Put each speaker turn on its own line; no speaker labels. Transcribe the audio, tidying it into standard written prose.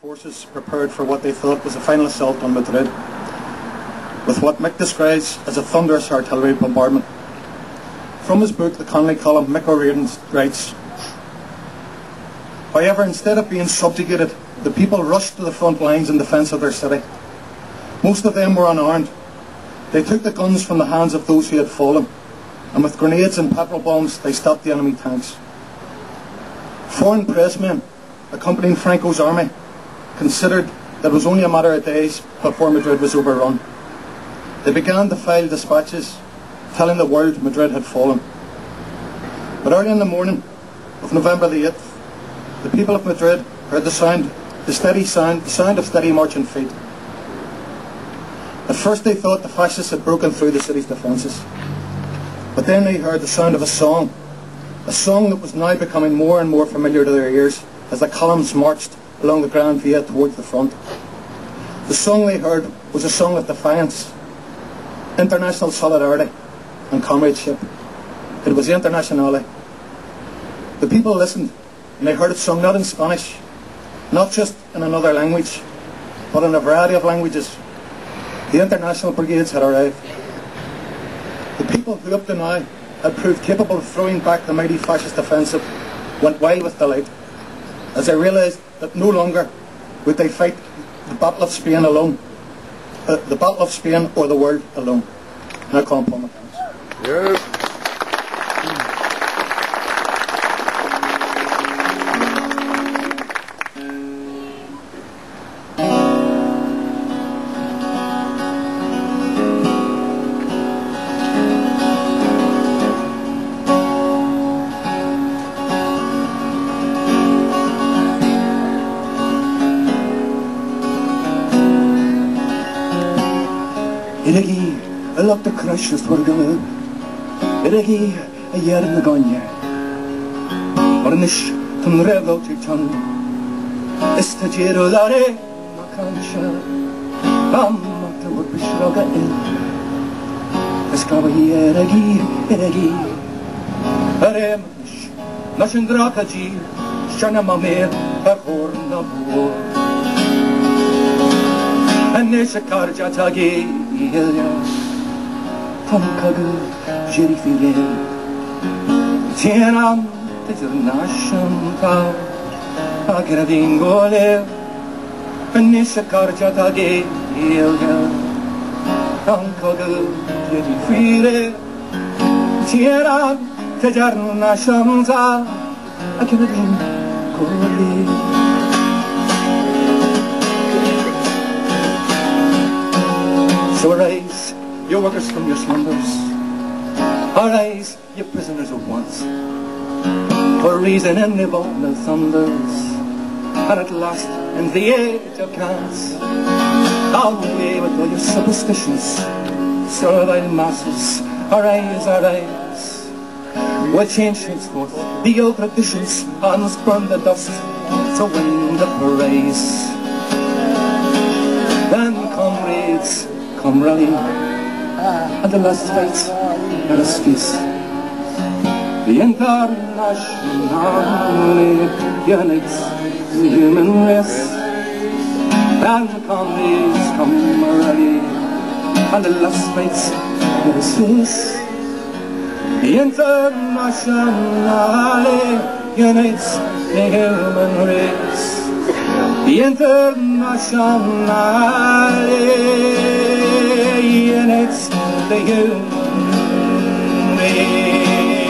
forces prepared for what they thought was a final assault on Madrid, with what Mick describes as a thunderous artillery bombardment. From his book, The Connolly Column, Mick O'Riordan writes, "However, instead of being subjugated, the people rushed to the front lines in defence of their city. Most of them were unarmed. They took the guns from the hands of those who had fallen, and with grenades and petrol bombs they stopped the enemy tanks. Foreign pressmen accompanying Franco's army considered that it was only a matter of days before Madrid was overrun. They began to file dispatches telling the world Madrid had fallen. But early in the morning of November the 8th, the people of Madrid heard the sound of steady marching feet. At first they thought the fascists had broken through the city's defences. But then they heard the sound of a song that was now becoming more and more familiar to their ears as the columns marched along the Grand Via towards the front. The song they heard was a song of defiance, international solidarity and comradeship. It was the Internationale. The people listened, and they heard it sung not in Spanish, not just in another language, but in a variety of languages. The International Brigades had arrived. The people who up to now had proved capable of throwing back the mighty fascist offensive went wild with delight as they realised that no longer would they fight the Battle of Spain alone, the Battle of Spain or the world alone. And I call on Pól Mac Adaim.
Irigi, a lot of crushes for good. Irigi, a year in the gunye. Ornish, tun revel to ton. Estajero dare, makancha. Bamata would be shroga in. Escava irigi. Aremish, Nashin Drakaji, Shana Mamir, a horn of war. And there's a carjatagi. Tankagu Jerifile Tienam Internationale Agradingole Anisha Karjatagi Tankagu Jerifile Tienam Internationale Agradingole. So arise, you workers from your slumbers. Arise, you prisoners of once. For reason in the volcano thunders. And at last, in the age of chance, away with all your superstitions. Servile masses, arise, arise. We'll change henceforth the old traditions and spurn the dust to win the praise. Then, comrades, come rally, and the last fight, let us feast. The Internationale unites the human race. And the comrades come rally, and the last fight, let us feast. The Internationale unites the human race. The Internationale unites the human race.